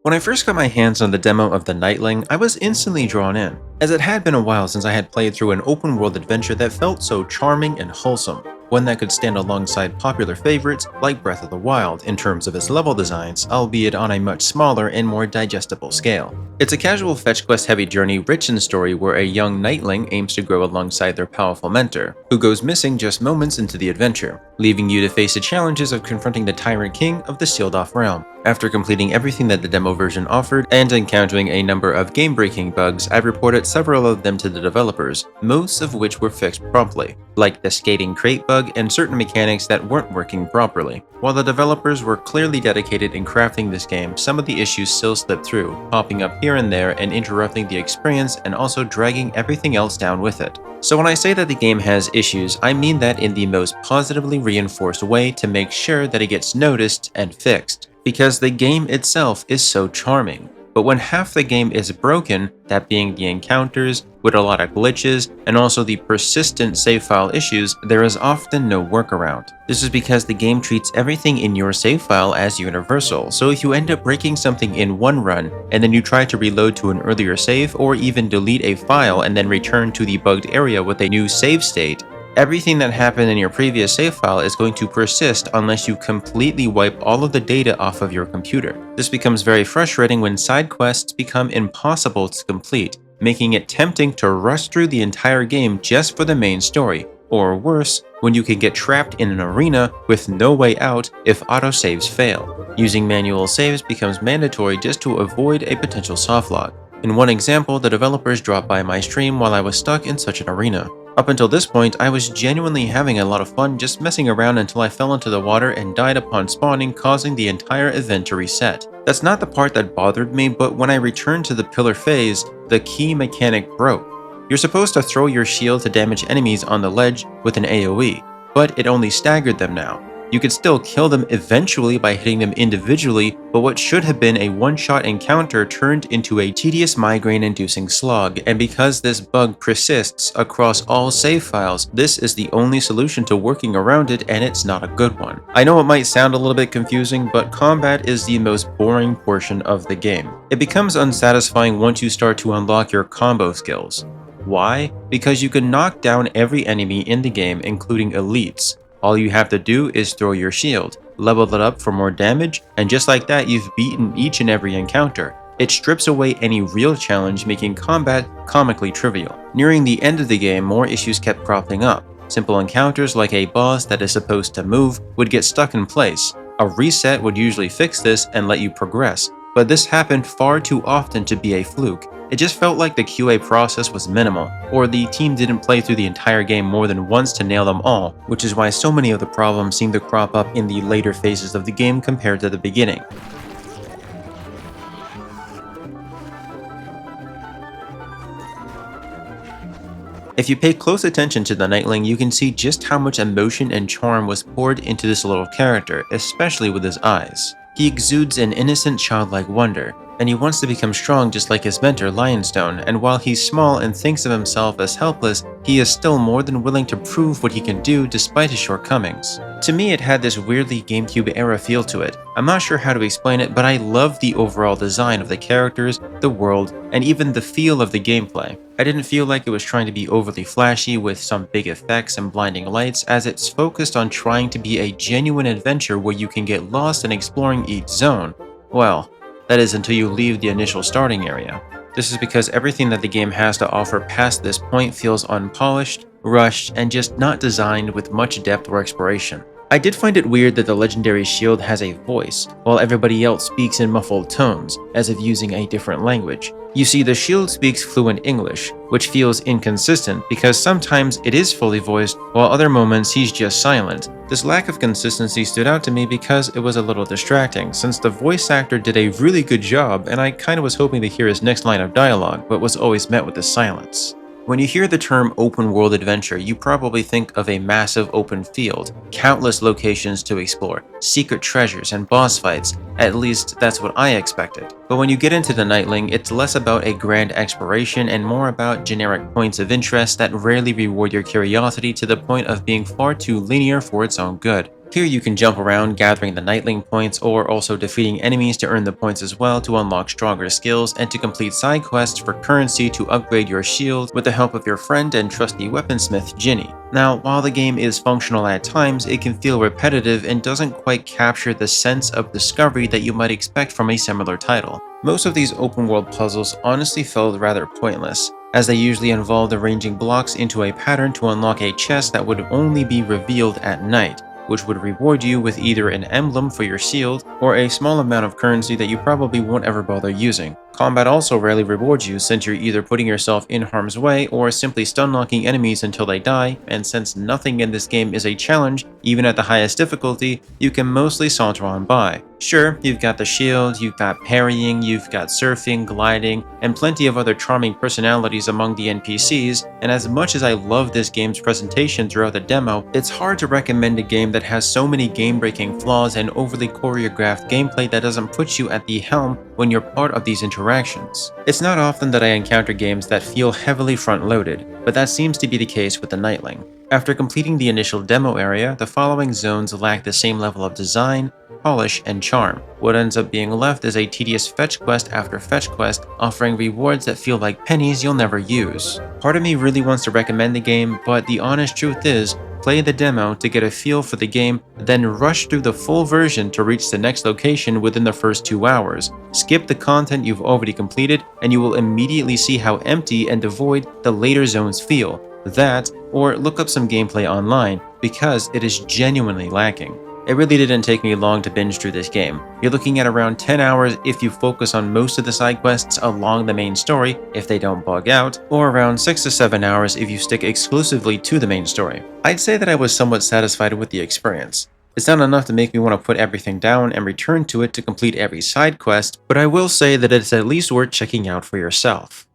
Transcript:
When I first got my hands on the demo of the Knightling, I was instantly drawn in, as it had been a while since I had played through an open world adventure that felt so charming and wholesome, one that could stand alongside popular favorites like Breath of the Wild in terms of its level designs, albeit on a much smaller and more digestible scale. It's a casual fetch quest heavy journey rich in story where a young Knightling aims to grow alongside their powerful mentor, who goes missing just moments into the adventure, leaving you to face the challenges of confronting the Tyrant King of the Sealed Off Realm. After completing everything that the demo version offered and encountering a number of game-breaking bugs, I reported several of them to the developers, most of which were fixed promptly, like the skating crate bug and certain mechanics that weren't working properly. While the developers were clearly dedicated in crafting this game, some of the issues still slipped through, popping up here and there and interrupting the experience and also dragging everything else down with it. So when I say that the game has issues, I mean that in the most positively reinforced way to make sure that it gets noticed and fixed, because the game itself is so charming. But when half the game is broken, that being the encounters, with a lot of glitches, and also the persistent save file issues, there is often no workaround. This is because the game treats everything in your save file as universal, so if you end up breaking something in one run, and then you try to reload to an earlier save, or even delete a file and then return to the bugged area with a new save state, everything that happened in your previous save file is going to persist unless you completely wipe all of the data off of your computer. This becomes very frustrating when side quests become impossible to complete, making it tempting to rush through the entire game just for the main story, or worse, when you can get trapped in an arena with no way out if autosaves fail. Using manual saves becomes mandatory just to avoid a potential softlog. In one example, the developers dropped by my stream while I was stuck in such an arena. Up until this point, I was genuinely having a lot of fun just messing around until I fell into the water and died upon spawning, causing the entire event to reset. That's not the part that bothered me, but when I returned to the pillar phase, the key mechanic broke. You're supposed to throw your shield to damage enemies on the ledge with an AoE, but it only staggered them now. You could still kill them eventually by hitting them individually, but what should have been a one-shot encounter turned into a tedious migraine-inducing slog, and because this bug persists across all save files, this is the only solution to working around it, and it's not a good one. I know it might sound a little bit confusing, but combat is the most boring portion of the game. It becomes unsatisfying once you start to unlock your combo skills. Why? Because you can knock down every enemy in the game, including elites. All you have to do is throw your shield, level it up for more damage, and just like that you've beaten each and every encounter. It strips away any real challenge, making combat comically trivial. Nearing the end of the game, more issues kept cropping up. Simple encounters like a boss that is supposed to move would get stuck in place. A reset would usually fix this and let you progress, but this happened far too often to be a fluke. It just felt like the QA process was minimal, or the team didn't play through the entire game more than once to nail them all, which is why so many of the problems seem to crop up in the later phases of the game compared to the beginning. If you pay close attention to the Knightling, you can see just how much emotion and charm was poured into this little character, especially with his eyes. He exudes an innocent childlike wonder, and he wants to become strong just like his mentor Lionstone, and while he's small and thinks of himself as helpless, he is still more than willing to prove what he can do despite his shortcomings. To me, it had this weirdly GameCube-era feel to it. I'm not sure how to explain it, but I love the overall design of the characters, the world, and even the feel of the gameplay. I didn't feel like it was trying to be overly flashy with some big effects and blinding lights, as it's focused on trying to be a genuine adventure where you can get lost in exploring each zone. Well, that is until you leave the initial starting area. This is because everything that the game has to offer past this point feels unpolished, rushed, and just not designed with much depth or exploration. I did find it weird that the legendary shield has a voice, while everybody else speaks in muffled tones, as if using a different language. You see, the shield speaks fluent English, which feels inconsistent because sometimes it is fully voiced, while other moments he's just silent. This lack of consistency stood out to me because it was a little distracting, since the voice actor did a really good job and I kinda was hoping to hear his next line of dialogue, but was always met with this silence. When you hear the term open world adventure, you probably think of a massive open field, countless locations to explore, secret treasures, and boss fights. At least that's what I expected. But when you get into the Knightling, it's less about a grand exploration and more about generic points of interest that rarely reward your curiosity to the point of being far too linear for its own good. Here you can jump around gathering the Knightling points or also defeating enemies to earn the points as well to unlock stronger skills and to complete side quests for currency to upgrade your shield with the help of your friend and trusty weaponsmith Ginny. Now, while the game is functional at times, it can feel repetitive and doesn't quite capture the sense of discovery that you might expect from a similar title. Most of these open world puzzles honestly felt rather pointless, as they usually involved arranging blocks into a pattern to unlock a chest that would only be revealed at night, which would reward you with either an emblem for your shield or a small amount of currency that you probably won't ever bother using. Combat also rarely rewards you since you're either putting yourself in harm's way or simply stun-locking enemies until they die, and since nothing in this game is a challenge, even at the highest difficulty, you can mostly saunter on by. Sure, you've got the shield, you've got parrying, you've got surfing, gliding, and plenty of other charming personalities among the NPCs, and as much as I love this game's presentation throughout the demo, it's hard to recommend a game that has so many game-breaking flaws and overly choreographed gameplay that doesn't put you at the helm when you're part of these interactions. It's not often that I encounter games that feel heavily front-loaded, but that seems to be the case with the Knightling. After completing the initial demo area, the following zones lack the same level of design, polish, and charm. What ends up being left is a tedious fetch quest after fetch quest, offering rewards that feel like pennies you'll never use. Part of me really wants to recommend the game, but the honest truth is, play the demo to get a feel for the game, then rush through the full version to reach the next location within the first 2 hours. Skip the content you've already completed, and you will immediately see how empty and devoid the later zones feel. That, or look up some gameplay online, because it is genuinely lacking. It really didn't take me long to binge through this game. You're looking at around 10 hours if you focus on most of the side quests along the main story, if they don't bug out, or around 6 to 7 hours if you stick exclusively to the main story. I'd say that I was somewhat satisfied with the experience. It's not enough to make me want to put everything down and return to it to complete every side quest, but I will say that it's at least worth checking out for yourself.